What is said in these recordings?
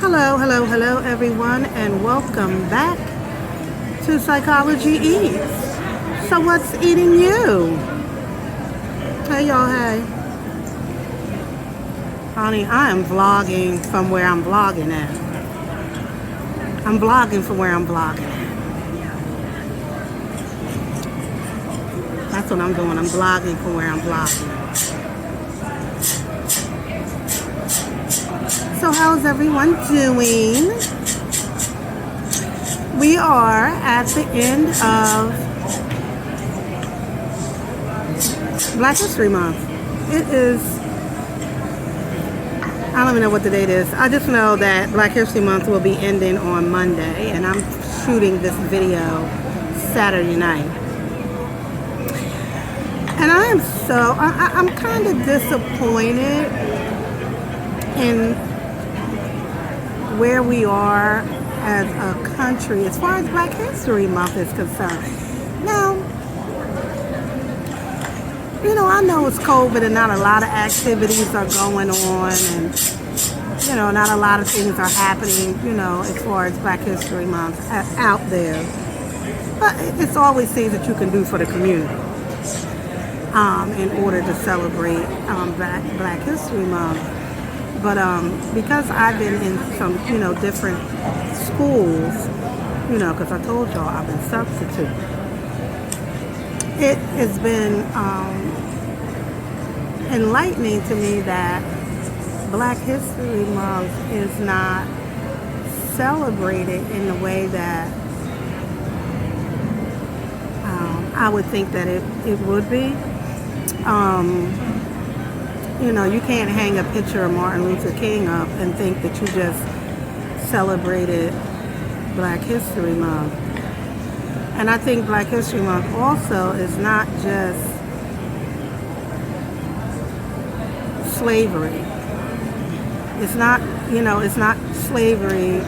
Hello, hello, hello, everyone, and welcome back to Psychology Eats. So, what's eating you? Hey, y'all, hey. Honey, I am vlogging from where I'm vlogging at. I'm vlogging from where I'm vlogging at. That's what I'm doing. I'm vlogging from where I'm vlogging. So, how's everyone doing? We are at the end of Black History Month. It is, I don't even know what the date is. I just know that Black History Month will be ending on Monday, and I'm shooting this video Saturday night. And I'm kind of disappointed in where we are as a country as far as Black History Month is concerned. Now, I know it's COVID and not a lot of activities are going on, and not a lot of things are happening, as far as Black History Month out there. But it's always things that you can do for the community in order to celebrate Black History Month. But because I've been in some, different schools, because I told y'all I've been substitute, it has been enlightening to me that Black History Month is not celebrated in the way that I would think that it would be. You can't hang a picture of Martin Luther King up and think that you just celebrated Black History Month. And I think Black History Month also is not just slavery. It's not slavery.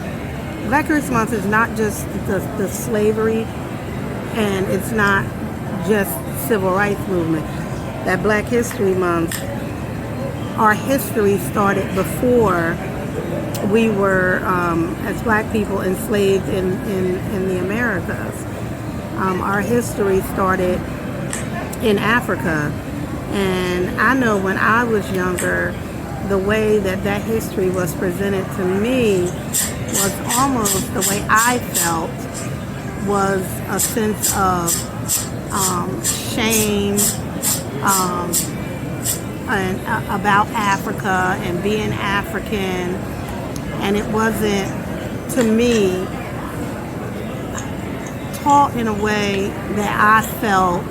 Black History Month is not just the slavery, and it's not just civil rights movement. That Black History Month, our history started before we were, as Black people, enslaved in the Americas. Our history started in Africa. And I know when I was younger, the way that history was presented to me was almost the way I felt was a sense of shame, and about Africa and being African, and it wasn't, to me, taught in a way that I felt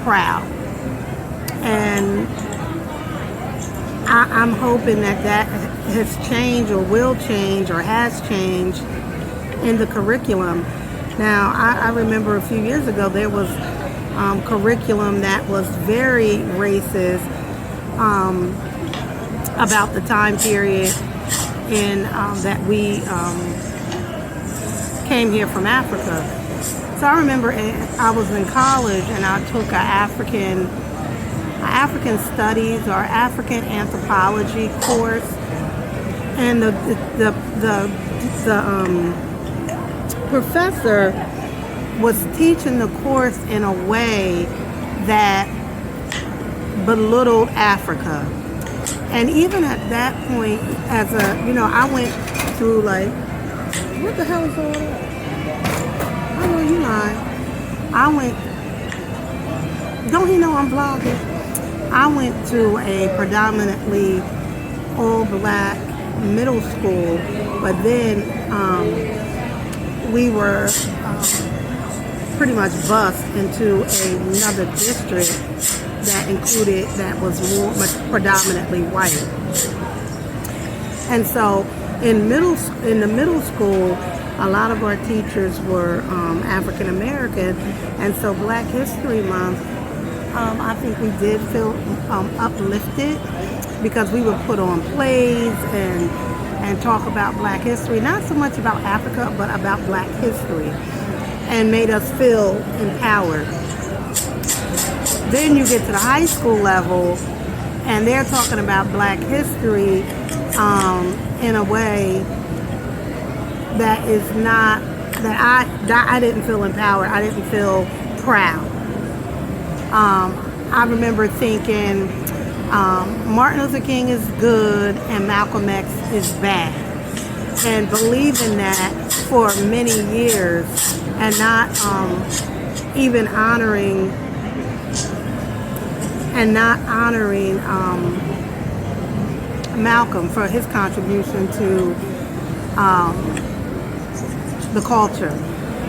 proud. And I'm hoping that has changed or will change or has changed in the curriculum. Now, I remember a few years ago there was curriculum that was very racist about the time period in that we came here from Africa. So I remember I was in college and I took an African studies or African anthropology course, and the professor was teaching the course in a way that belittled Africa. And even at that point, as I went through what the hell is all that? I know you lying. Don't he know I'm vlogging? I went to a predominantly all Black middle school, but then we were pretty much bused into another district that was much predominantly white. And so in the middle school, a lot of our teachers were African American, and so Black History Month, I think we did feel uplifted because we would put on plays and talk about Black history, not so much about Africa, but about Black history, and made us feel empowered. Then you get to the high school level, and they're talking about Black history in a way that is not, that I didn't feel empowered. I didn't feel proud. I remember thinking Martin Luther King is good and Malcolm X is bad, and believing that for many years, and not even honoring Malcolm for his contribution to the culture.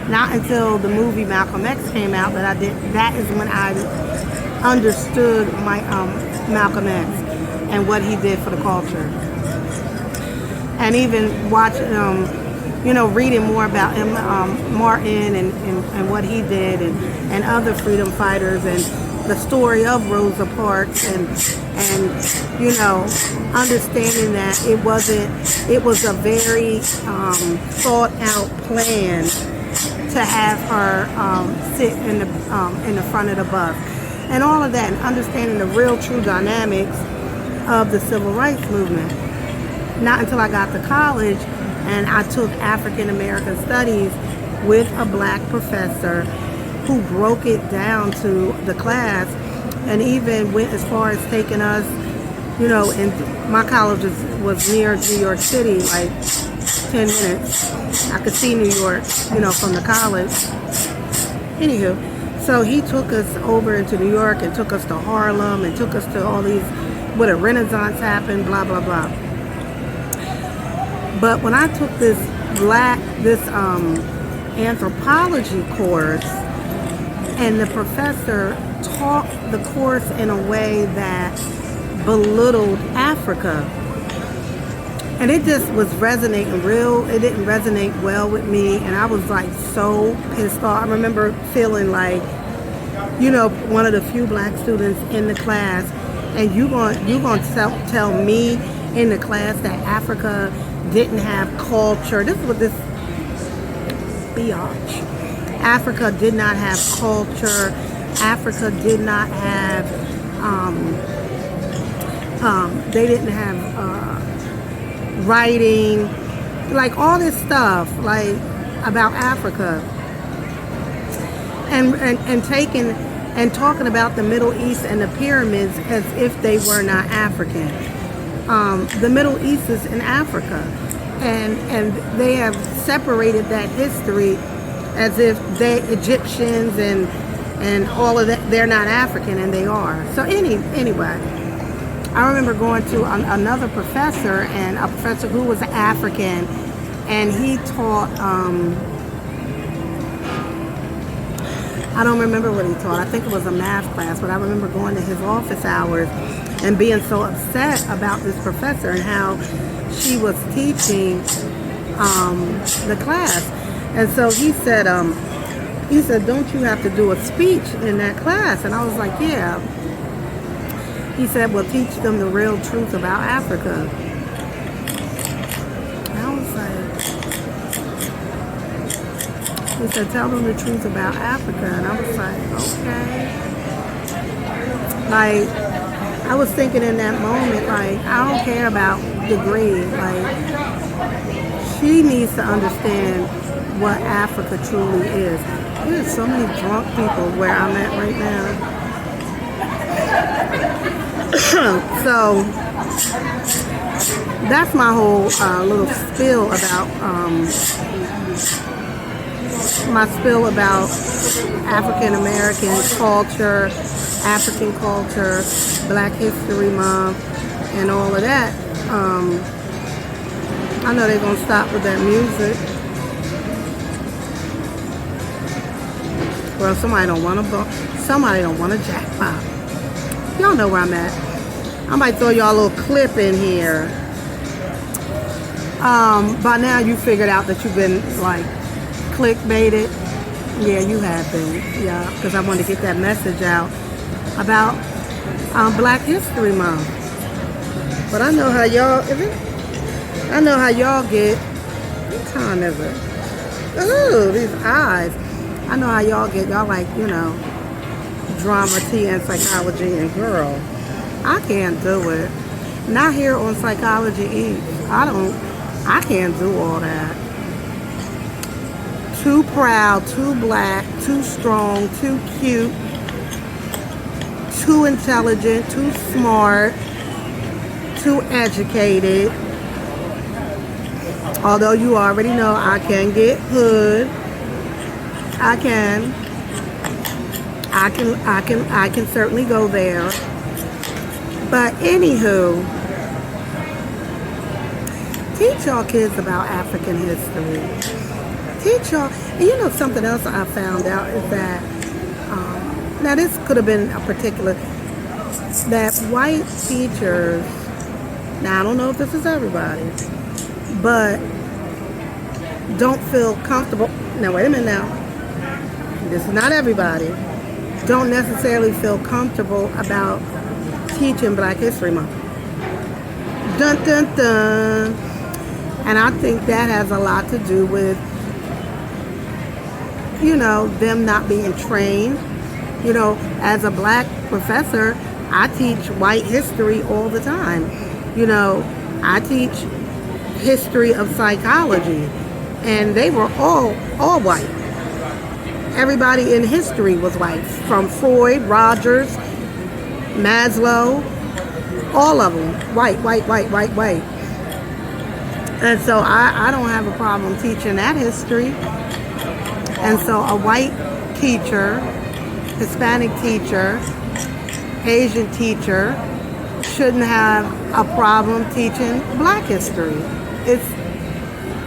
Not until the movie Malcolm X came out that is when I understood my Malcolm X and what he did for the culture. And even watching, reading more about him, Martin and what he did, and other freedom fighters, and the story of Rosa Parks, and understanding that it was a very thought out plan to have her sit in the front of the bus, and all of that, and understanding the real true dynamics of the civil rights movement. Not until I got to college and I took African American Studies with a black professor who broke it down to the class, and even went as far as taking us, and my college was near New York City, like 10 minutes. I could see New York, from the college. Anywho, so he took us over into New York and took us to Harlem and took us to all these, where the Renaissance happened, blah, blah, blah. But when I took this anthropology course, and the professor taught the course in a way that belittled Africa, and it just was resonating it didn't resonate well with me, and I was like so pissed off. I remember feeling like, one of the few black students in the class, and you going to tell me in the class that Africa didn't have culture. This is what this biatch. Africa did not have culture. Africa did not have, they didn't have writing, like all this stuff, like about Africa. And taking and talking about the Middle East and the pyramids as if they were not African. The Middle East is in Africa, and they have separated that history as if they Egyptians and all of that, they're not African, and they are. So anyway, I remember going to another professor, and a professor who was African, and he taught, I don't remember what he taught. I think it was a math class, but I remember going to his office hours and being so upset about this professor and how she was teaching the class. And so he said, don't you have to do a speech in that class? And I was like, yeah. He said, well, teach them the real truth about Africa. And I was like, he said, tell them the truth about Africa. And I was like, okay. Like, I was thinking in that moment, like, I don't care about degree. Like, she needs to understand what Africa truly is. There's so many drunk people where I'm at right now. So that's my whole little spill about African American culture, African culture, Black History Month, and all of that. I know they're gonna stop with that music. Well, somebody don't want a jackpot. Y'all know where I'm at. I might throw y'all a little clip in here. By now you figured out that you've been like clickbaited. Yeah, you have been. Yeah, because I wanted to get that message out about Black History Month. But I know how y'all get. What time is it? Ooh, these eyes. I know how y'all get. Y'all like, drama, tea, and psychology, and girl, I can't do it. Not here on Psychology Eats. I can't do all that. Too proud, too black, too strong, too cute, too intelligent, too smart, too educated. Although you already know I can get hood. I can certainly go there. But anywho, teach y'all kids about African history. Teach y'all, and you know something else I found out is that, now this could have been a particular, that white teachers, now I don't know if this is everybody, but don't feel comfortable, now wait a minute now, this is not everybody, don't necessarily feel comfortable about teaching Black History Month. Dun dun dun. And I think that has a lot to do with, you know, them not being trained. You know, as a black professor, I teach white history all the time. You know, I teach history of psychology, and they were all white. Everybody in history was white, from Freud, Rogers, Maslow, all of them, white. And so I don't have a problem teaching that history. And so a white teacher, Hispanic teacher, Asian teacher shouldn't have a problem teaching Black history. It's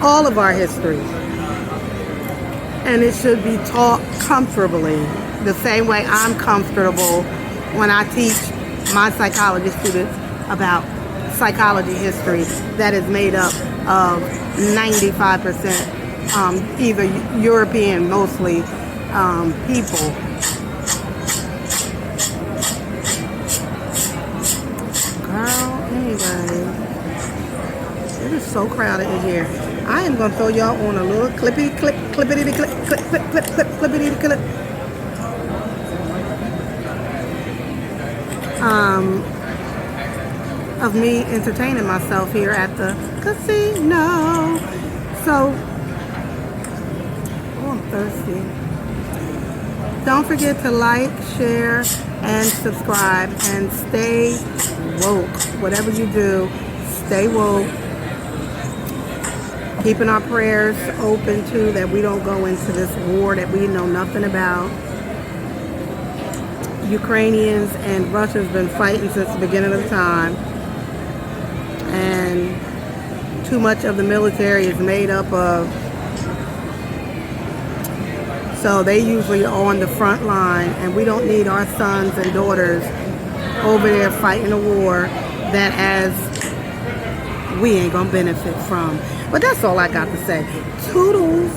all of our history. And it should be taught comfortably, the same way I'm comfortable when I teach my psychology students about psychology history that is made up of 95% either European, mostly, people. Girl, anyway, it is so crowded in here. I am gonna throw y'all on a little clippity clip, clippity clip, clip, clippity clip. Of me entertaining myself here at the casino. So, I'm thirsty. Don't forget to like, share, and subscribe, and stay woke. Whatever you do, stay woke. Keeping our prayers open too, that we don't go into this war that we know nothing about. Ukrainians and Russia's been fighting since the beginning of time, and too much of the military is made up of, so they usually are on the front line, and we don't need our sons and daughters over there fighting a war that as we ain't gonna benefit from. But that's all I got to say. Toodles.